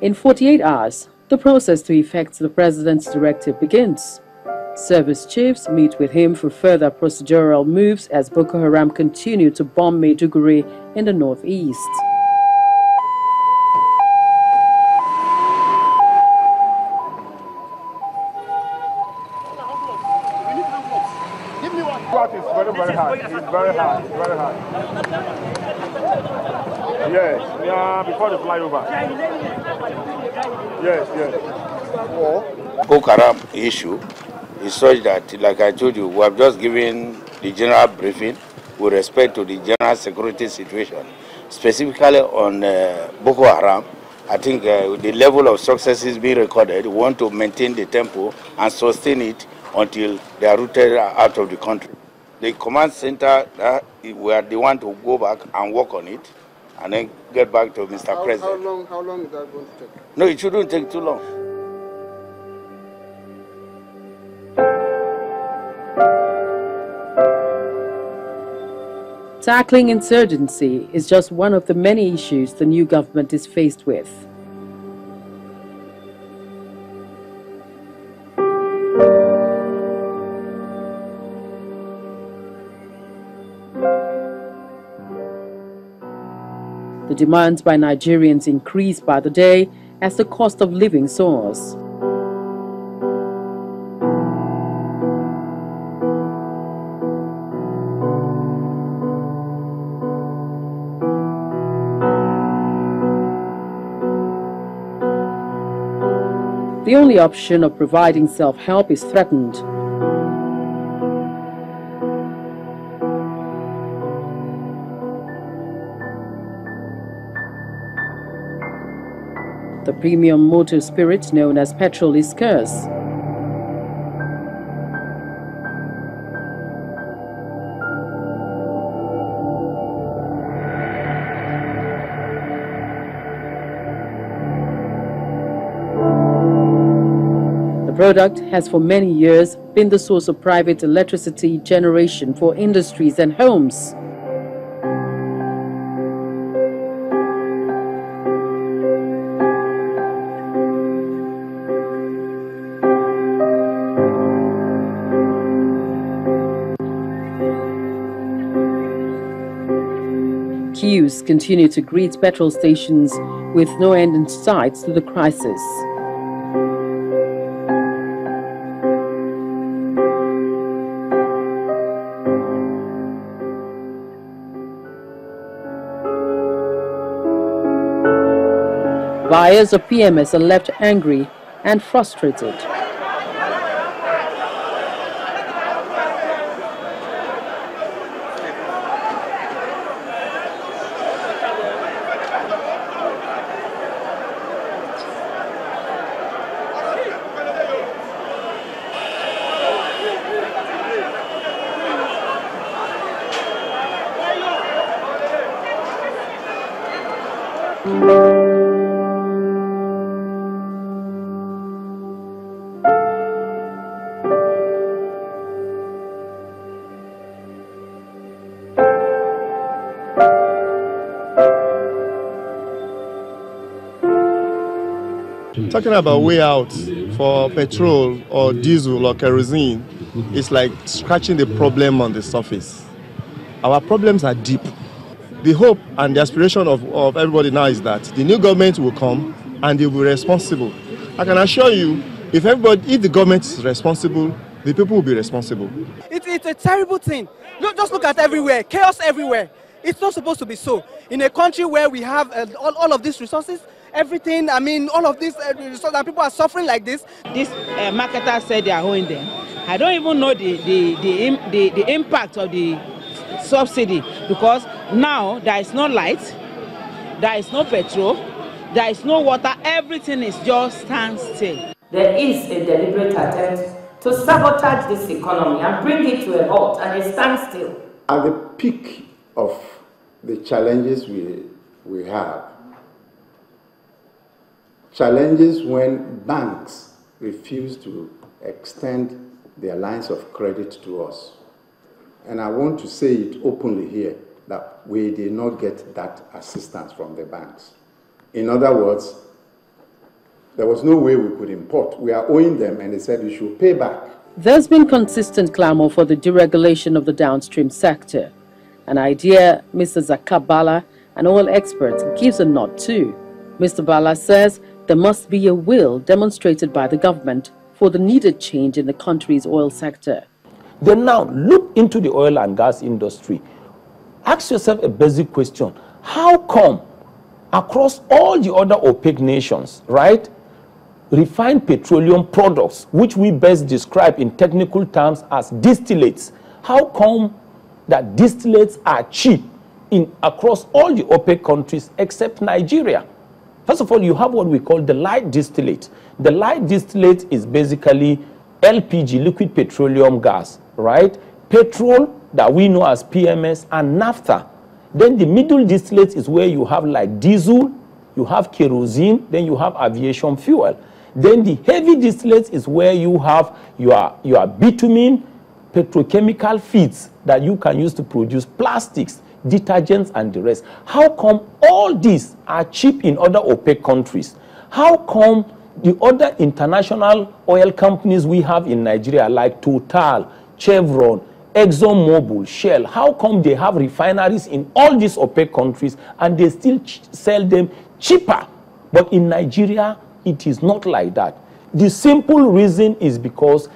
In 48 hours, the process to effect the president's directive begins. Service chiefs meet with him for further procedural moves as Boko Haram continue to bomb Maiduguri in the northeast. It's very hard. It's very hard. It's very hard. Yes, yeah, before the flyover. Yes, yes. Boko Haram issue is such that, like I told you, we have just given the general briefing with respect to the general security situation, specifically on Boko Haram. I think the level of success is being recorded. We want to maintain the tempo and sustain it until they are rooted out of the country. The command center, we are the one to go back and work on it and then get back to Mr. President. How long is that going to take? No, it shouldn't take too long. Tackling insurgency is just one of the many issues the new government is faced with. The demands by Nigerians increase by the day as the cost of living soars. The only option of providing self-help is threatened. The premium motor spirit known as petrol is scarce. The product has for many years been the source of private electricity generation for industries and homes. Queues continue to greet petrol stations with no end in sight to the crisis. Buyers of PMS are left angry and frustrated. Talking about way out for petrol or diesel or kerosene, it's like scratching the problem on the surface. Our problems are deep. The hope and the aspiration of everybody now is that the new government will come and they will be responsible. I can assure you, if the government is responsible, the people will be responsible. It's a terrible thing. Just look at everywhere, chaos everywhere. It's not supposed to be so. In a country where we have all of these resources, everything, I mean, all of these resources, and people are suffering like this. This marketer said they are owing them. I don't even know the impact of the subsidy, because now there is no light, there is no petrol, there is no water, everything is just standstill. There is a deliberate attempt to sabotage this economy and bring it to a halt and a standstill. At the peak of the challenges we have, challenges when banks refuse to extend their lines of credit to us. And I want to say it openly here that we did not get that assistance from the banks. In other words, there was no way we could import. We are owing them, and they said we should pay back. There's been consistent clamor for the deregulation of the downstream sector, an idea Mr. Zakab Bala, an oil expert, gives a nod to. Mr. Bala says there must be a will demonstrated by the government for the needed change in the country's oil sector. Then now look into the oil and gas industry. Ask yourself a basic question. How come across all the other OPEC nations, right, refined petroleum products, which we best describe in technical terms as distillates, how come that distillates are cheap across all the OPEC countries except Nigeria? First of all, you have what we call the light distillate. The light distillate is basically LPG, liquid petroleum gas, right? Petrol that we know as PMS and naphtha. Then the middle distillate is where you have like diesel, you have kerosene, then you have aviation fuel. Then the heavy distillate is where you have your bitumen, petrochemical feeds that you can use to produce plastics, detergents, and the rest. How come all these are cheap in other OPEC countries? How come the other international oil companies we have in Nigeria, like Total, Chevron, ExxonMobil, Shell, how come they have refineries in all these OPEC countries and they still sell them cheaper? But in Nigeria, it is not like that. The simple reason is because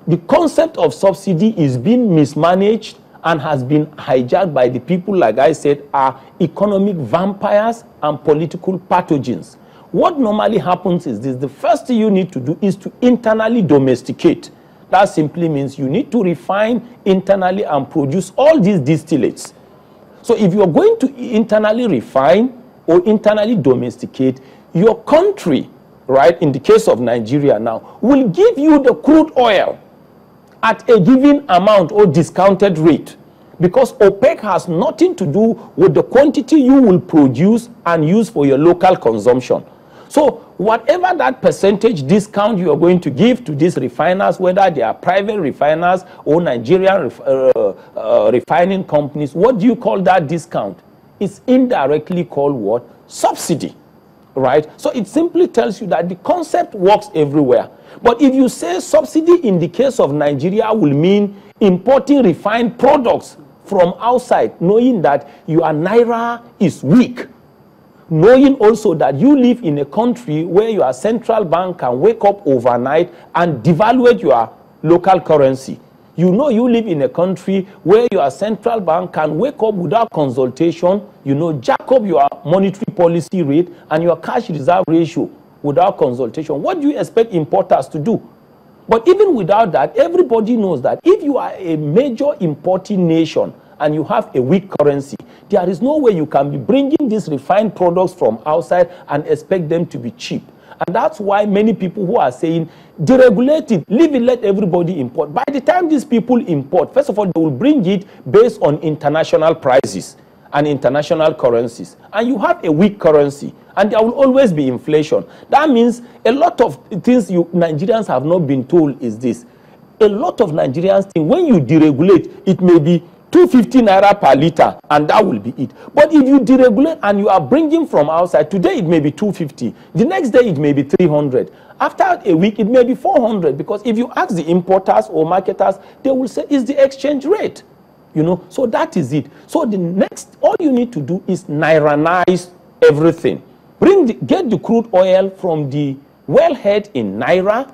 the concept of subsidy is being mismanaged and has been hijacked by the people, like I said, are economic vampires and political pathogens. What normally happens is this: the first thing you need to do is to internally domesticate. That simply means you need to refine internally and produce all these distillates. So if you're going to internally refine or internally domesticate, your country, right, in the case of Nigeria now, will give you the crude oil at a given amount or discounted rate, because OPEC has nothing to do with the quantity you will produce and use for your local consumption. So whatever that percentage discount you are going to give to these refiners, whether they are private refiners or Nigerian refining companies, what do you call that discount? It's indirectly called what? Subsidy, right? So it simply tells you that the concept works everywhere. But if you say subsidy in the case of Nigeria will mean importing refined products from outside, knowing that your naira is weak, knowing also that you live in a country where your central bank can wake up overnight and devaluate your local currency. You know you live in a country where your central bank can wake up without consultation, jack up your monetary policy rate and your cash reserve ratio without consultation. What do you expect importers to do? But even without that, everybody knows that if you are a major importing nation and you have a weak currency, there is no way you can be bringing these refined products from outside and expect them to be cheap. And that's why many people who are saying, deregulate it, leave it, let everybody import. By the time these people import, first of all, they will bring it based on international prices and international currencies. And you have a weak currency, and there will always be inflation. That means a lot of things Nigerians have not been told is this. A lot of Nigerians think when you deregulate, it may be 250 naira per liter, and that will be it. But if you deregulate and you are bringing from outside, today it may be 250, the next day it may be 300. After a week, it may be 400, because if you ask the importers or marketers, they will say it's the exchange rate. So that is it. So all you need to do is nairanize everything. Get the crude oil from the wellhead in naira,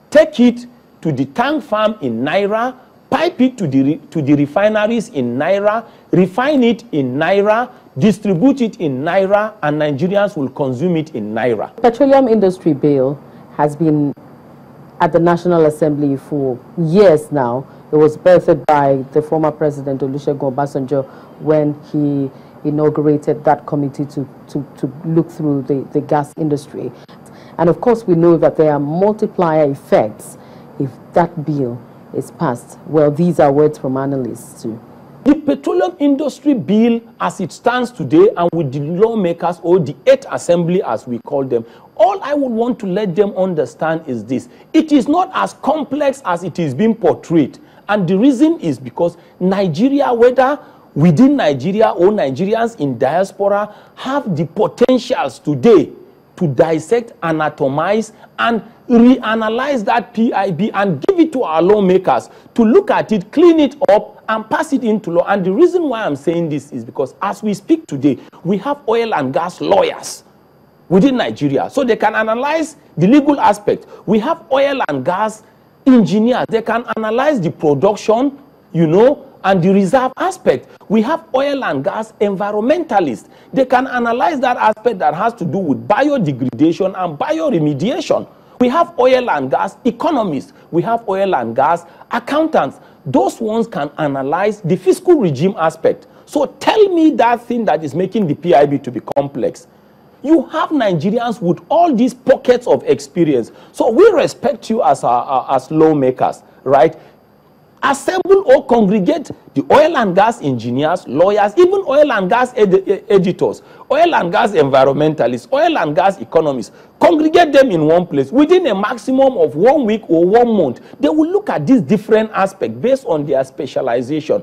take it to the tank farm in naira, pipe it to the refineries in naira, refine it in naira, distribute it in naira, and Nigerians will consume it in naira. Petroleum industry bill has been at the National Assembly for years now. It was birthed by the former President Olusegun Obasanjo when he inaugurated that committee to look through the gas industry. And of course, we know that there are multiplier effects if that bill is passed. Well, these are words from analysts too. The petroleum industry bill as it stands today and with the lawmakers or the 8th assembly as we call them, all I would want to let them understand is this. It is not as complex as it is being portrayed. And the reason is because Nigeria, whether within Nigeria or Nigerians in diaspora, have the potentials today to dissect, anatomize, and reanalyze that PIB and give it to our lawmakers to look at it, clean it up, and pass it into law. And the reason why I'm saying this is because as we speak today, we have oil and gas lawyers within Nigeria, so they can analyze the legal aspect. We have oil and gas engineers. They can analyze the production, you know, and the reserve aspect. We have oil and gas environmentalists. They can analyze that aspect that has to do with biodegradation and bioremediation. We have oil and gas economists. We have oil and gas accountants. Those ones can analyze the fiscal regime aspect. So tell me that thing that is making the PIB to be complex. You have Nigerians with all these pockets of experience. So we respect you as lawmakers, right? Assemble or congregate the oil and gas engineers, lawyers, even oil and gas editors, oil and gas environmentalists, oil and gas economists. Congregate them in one place within a maximum of 1 week or 1 month. They will look at these different aspects based on their specialization,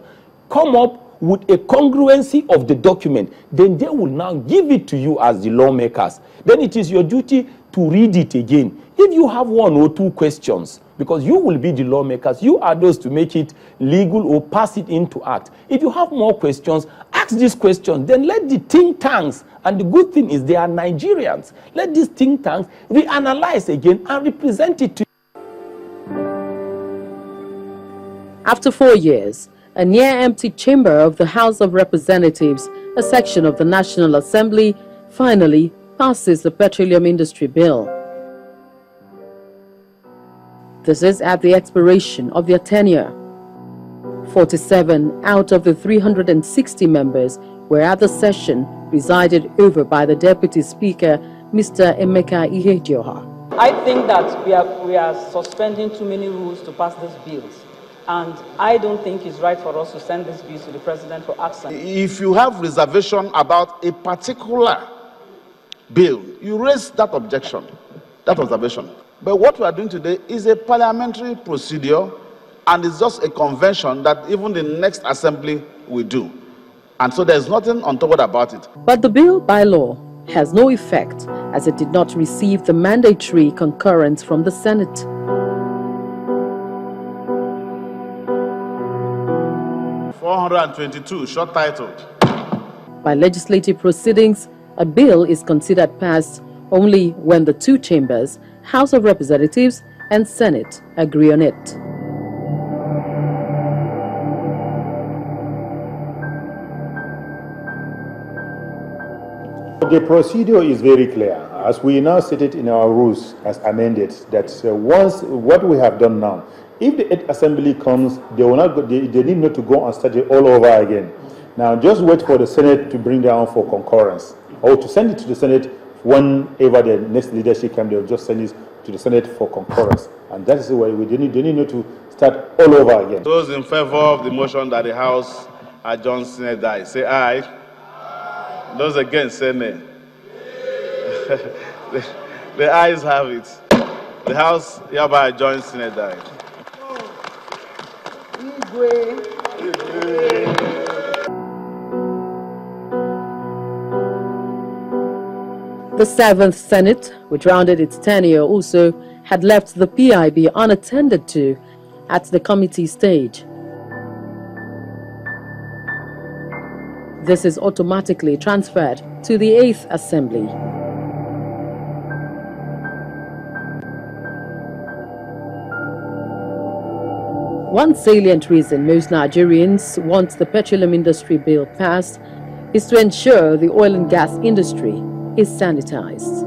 come up with a congruency of the document. Then they will now give it to you as the lawmakers. Then it is your duty to read it again. If you have 1 or 2 questions, because you will be the lawmakers, you are those to make it legal or pass it into act. If you have more questions, ask these questions. Then let the think tanks, and the good thing is they are Nigerians, let these think tanks reanalyze again and represent it to you. After 4 years, a near-empty chamber of the House of Representatives, a section of the National Assembly, finally passes the Petroleum Industry Bill. This is at the expiration of their tenure. 47 out of the 360 members were at the session, presided over by the Deputy Speaker, Mr. Emeka Ihedioha. I think that we are suspending too many rules to pass these bills. And I don't think it's right for us to send this bill to the President for action. If you have reservation about a particular bill, you raise that objection, that observation. But what we are doing today is a parliamentary procedure, and it's just a convention that even the next assembly will do. And so there's nothing untoward about it. But the bill by law has no effect, as it did not receive the mandatory concurrence from the Senate. (422) short titled. By legislative proceedings, a bill is considered passed only when the 2 chambers, House of Representatives and Senate, agree on it. The procedure is very clear, as we now set it in our rules as amended, that once what we have done now, if the 8th assembly comes, they will not go, they need not to go and start it all over again. Now just wait for the Senate to bring down for concurrence, or to send it to the Senate. Whenever the next leadership comes, they'll just send it to the Senate for concurrence. And that is why they need not to start all over again. Those in favor of the motion that the House adjourns Senate die, say aye. Aye. Those against, say nay. The ayes have it. The House hereby adjourns Senate die. The 7th Senate, which rounded its tenure, also had left the PIB unattended to at the committee stage. This is automatically transferred to the 8th Assembly. One salient reason most Nigerians want the Petroleum Industry Bill passed is to ensure the oil and gas industry is sanitized.